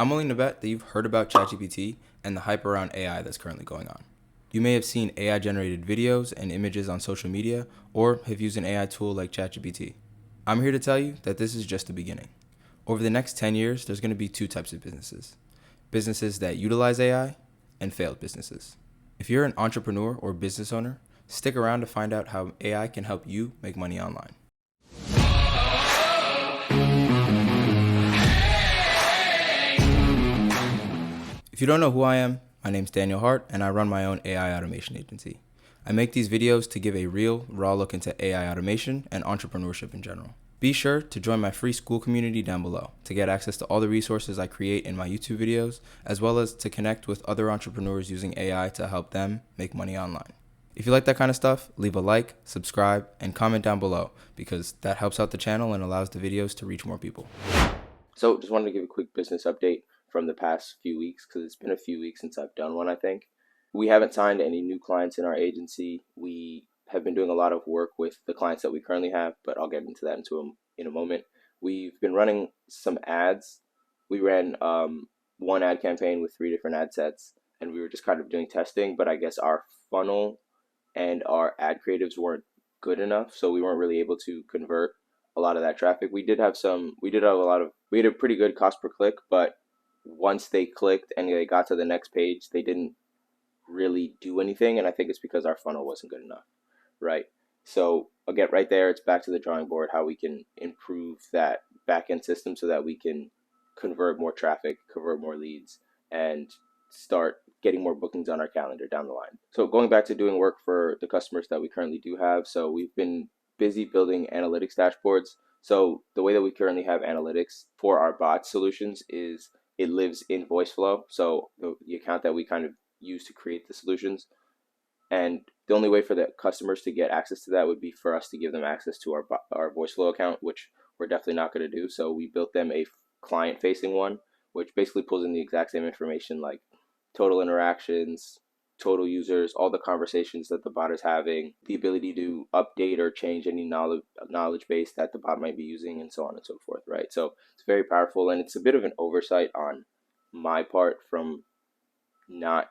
I'm willing to bet that you've heard about ChatGPT and the hype around AI that's currently going on. You may have seen AI-generated videos and images on social media, or have used an AI tool like ChatGPT. I'm here to tell you that this is just the beginning. Over the next 10 years, there's going to be two types of businesses. Businesses that utilize AI and failed businesses. If you're an entrepreneur or business owner, stick around to find out how AI can help you make money online. If you don't know who I am, my name's Daniel Hart, and I run my own AI automation agency. I make these videos to give a real, raw look into AI automation and entrepreneurship in general. Be sure to join my free Skool community down below to get access to all the resources I create in my YouTube videos, as well as to connect with other entrepreneurs using AI to help them make money online. If you like that kind of stuff, leave a like, subscribe, and comment down below because that helps out the channel and allows the videos to reach more people. So just wanted to give a quick business update from the past few weeks because it's been a few weeks since I've done one, I think. We haven't signed any new clients in our agency. We have been doing a lot of work with the clients that we currently have, but I'll get into that in a moment. We've been running some ads. We ran one ad campaign with 3 different ad sets, and we were just kind of doing testing, but I guess our funnel and our ad creatives weren't good enough, so we weren't really able to convert a lot of that traffic. We had a pretty good cost per click, but once they clicked and they got to the next page, they didn't really do anything, and I think it's because our funnel wasn't good enough, right? So again, right there, it's back to the drawing board, how we can improve that back-end system so that we can convert more traffic, convert more leads, and start getting more bookings on our calendar down the line. So going back to doing work for the customers that we currently do have, so we've been busy building analytics dashboards. So the way that we currently have analytics for our bot solutions is it lives in VoiceFlow, so the account that we kind of use to create the solutions. And the only way for the customers to get access to that would be for us to give them access to our VoiceFlow account, which we're definitely not going to do. So we built them a client-facing one, which basically pulls in the exact same information like total interactions, total users, all the conversations that the bot is having, the ability to update or change any knowledge base that the bot might be using, and so on and so forth, right? So it's very powerful, and it's a bit of an oversight on my part from not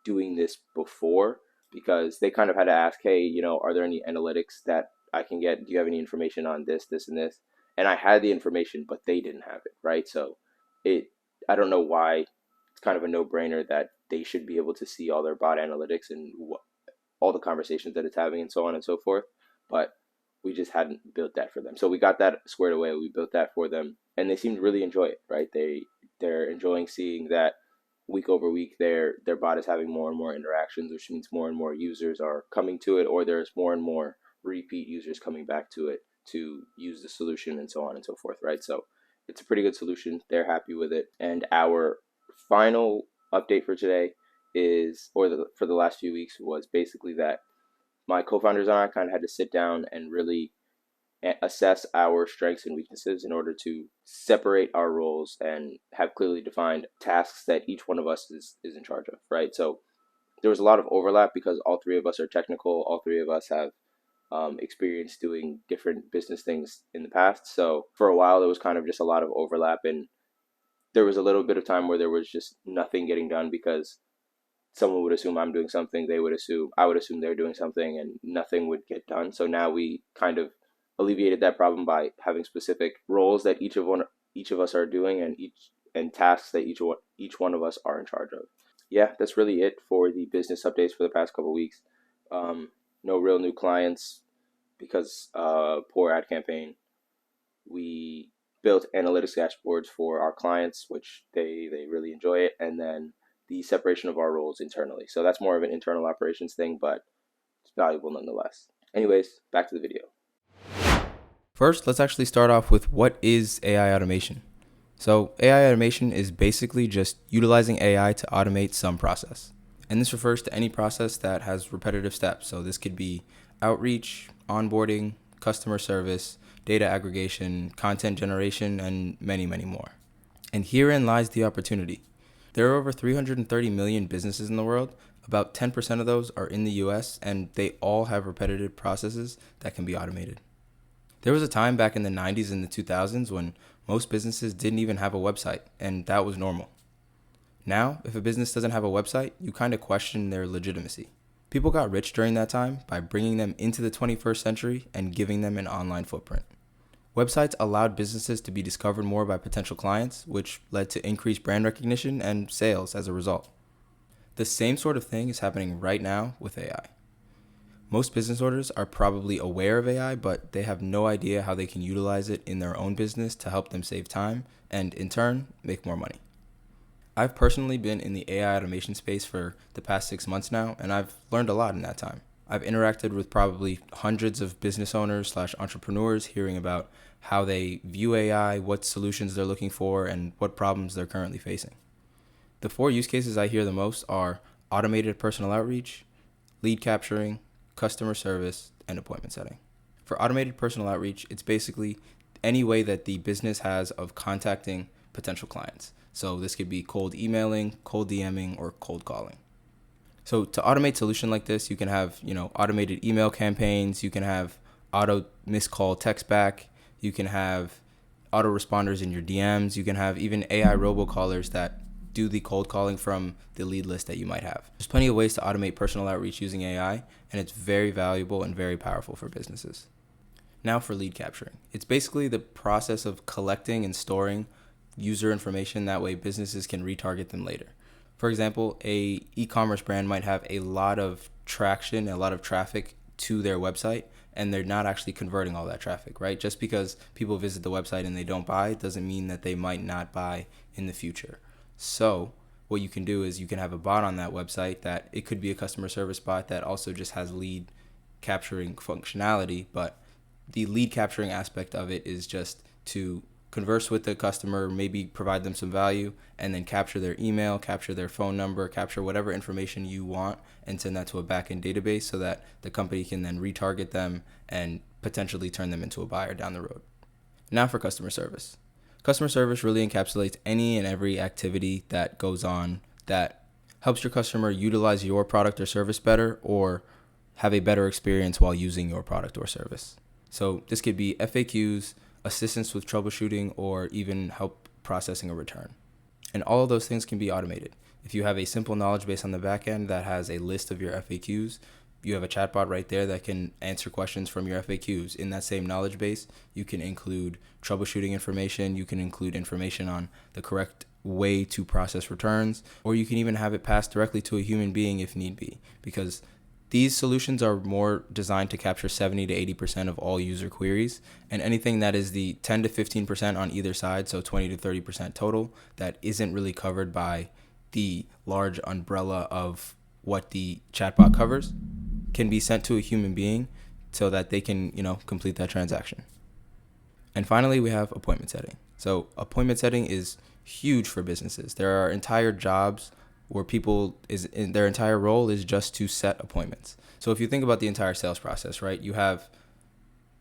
doing this before, because they kind of had to ask, hey, are there any analytics that I can get? Do you have any information on this, this, and this? And I had the information, but they didn't have it, right? So I don't know why. It's kind of a no-brainer that they should be able to see all their bot analytics and all the conversations that it's having and so on and so forth. But we just hadn't built that for them. So we got that squared away. We built that for them, and they seem to really enjoy it, right? They're enjoying seeing that week over week their bot is having more and more interactions, which means more and more users are coming to it, or there's more and more repeat users coming back to it to use the solution and so on and so forth, right? So it's a pretty good solution. They're happy with it. And our final update for today for the last few weeks was basically that my co-founders and I kind of had to sit down and really assess our strengths and weaknesses in order to separate our roles and have clearly defined tasks that each one of us is in charge of, right? So there was a lot of overlap because all 3 of us are technical. All 3 of us have experience doing different business things in the past. So for a while, there was kind of just a lot of overlap, and there was a little bit of time where there was just nothing getting done because someone would assume I'm doing something, I would assume they're doing something, and nothing would get done. So now we kind of alleviated that problem by having specific roles that each of us are doing, and tasks that each one of us are in charge of. Yeah, that's really it for the business updates for the past couple of weeks. No real new clients because poor ad campaign. We built analytics dashboards for our clients, which they really enjoy it, and then the separation of our roles internally. So that's more of an internal operations thing, but it's valuable nonetheless. Anyways, back to the video. First, let's actually start off with what is AI automation. So AI automation is basically just utilizing AI to automate some process. And this refers to any process that has repetitive steps. So this could be outreach, onboarding, customer service, data aggregation, content generation, and many, many more. And herein lies the opportunity. There are over 330 million businesses in the world. About 10% of those are in the US, and they all have repetitive processes that can be automated. There was a time back in the 90s and the 2000s when most businesses didn't even have a website, and that was normal. Now, if a business doesn't have a website, you kind of question their legitimacy. People got rich during that time by bringing them into the 21st century and giving them an online footprint. Websites allowed businesses to be discovered more by potential clients, which led to increased brand recognition and sales as a result. The same sort of thing is happening right now with AI. Most business owners are probably aware of AI, but they have no idea how they can utilize it in their own business to help them save time and, in turn, make more money. I've personally been in the AI automation space for the past 6 months now, and I've learned a lot in that time. I've interacted with probably hundreds of business owners / entrepreneurs, hearing about how they view AI, what solutions they're looking for, and what problems they're currently facing. The 4 use cases I hear the most are automated personal outreach, lead capturing, customer service, and appointment setting. For automated personal outreach, it's basically any way that the business has of contacting potential clients. So this could be cold emailing, cold DMing, or cold calling. So to automate solution like this, you can have, automated email campaigns, you can have auto missed call text back, you can have auto responders in your DMs, you can have even AI robocallers that do the cold calling from the lead list that you might have. There's plenty of ways to automate personal outreach using AI, and it's very valuable and very powerful for businesses. Now for lead capturing. It's basically the process of collecting and storing user information, that way businesses can retarget them later. For example, a e-commerce brand might have a lot of traction, a lot of traffic to their website, and they're not actually converting all that traffic, right? Just because people visit the website and they don't buy doesn't mean that they might not buy in the future. So what you can do is you can have a bot on that website that it could be a customer service bot that also just has lead capturing functionality, but the lead capturing aspect of it is just to converse with the customer, maybe provide them some value, and then capture their email, capture their phone number, capture whatever information you want, and send that to a backend database so that the company can then retarget them and potentially turn them into a buyer down the road. Now for customer service. Customer service really encapsulates any and every activity that goes on that helps your customer utilize your product or service better or have a better experience while using your product or service. So this could be FAQs, assistance with troubleshooting, or even help processing a return. And all of those things can be automated. If you have a simple knowledge base on the back end that has a list of your FAQs, you have a chatbot right there that can answer questions from your FAQs. In that same knowledge base, you can include troubleshooting information, you can include information on the correct way to process returns, or you can even have it passed directly to a human being if need be, because these solutions are more designed to capture 70 to 80% of all user queries, and anything that is the 10 to 15% on either side, so 20 to 30% total, that isn't really covered by the large umbrella of what the chatbot covers, can be sent to a human being so that they can, complete that transaction. And finally, we have appointment setting. So appointment setting is huge for businesses. There are entire jobs where their entire role is just to set appointments. So if you think about the entire sales process, right, you have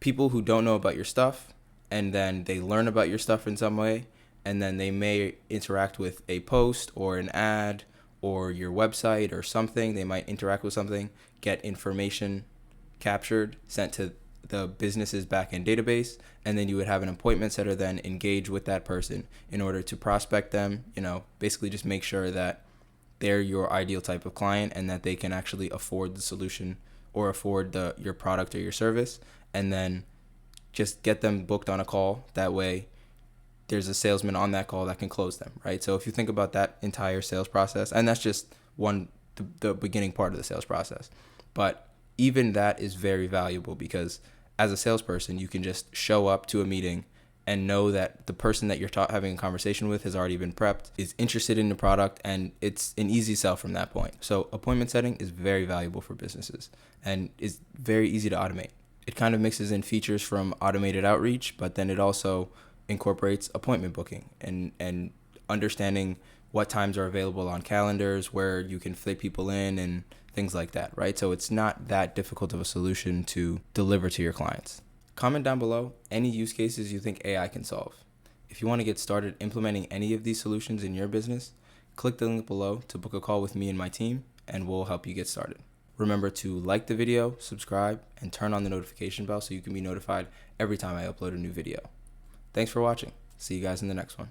people who don't know about your stuff, and then they learn about your stuff in some way, and then they may interact with a post or an ad or your website or something. They might interact with something, get information captured, sent to the business's backend database, and then you would have an appointment setter then engage with that person in order to prospect them, basically just make sure that they're your ideal type of client and that they can actually afford the solution or afford your product or your service, and then just get them booked on a call. That way there's a salesman on that call that can close them, right? So if you think about that entire sales process, and that's just the beginning part of the sales process, but even that is very valuable because as a salesperson, you can just show up to a meeting and know that the person that you're having a conversation with has already been prepped, is interested in the product, and it's an easy sell from that point. So appointment setting is very valuable for businesses and is very easy to automate. It kind of mixes in features from automated outreach, but then it also incorporates appointment booking and understanding what times are available on calendars, where you can fit people in and things like that, right? So it's not that difficult of a solution to deliver to your clients. Comment down below any use cases you think AI can solve. If you want to get started implementing any of these solutions in your business, click the link below to book a call with me and my team, and we'll help you get started. Remember to like the video, subscribe, and turn on the notification bell so you can be notified every time I upload a new video. Thanks for watching. See you guys in the next one.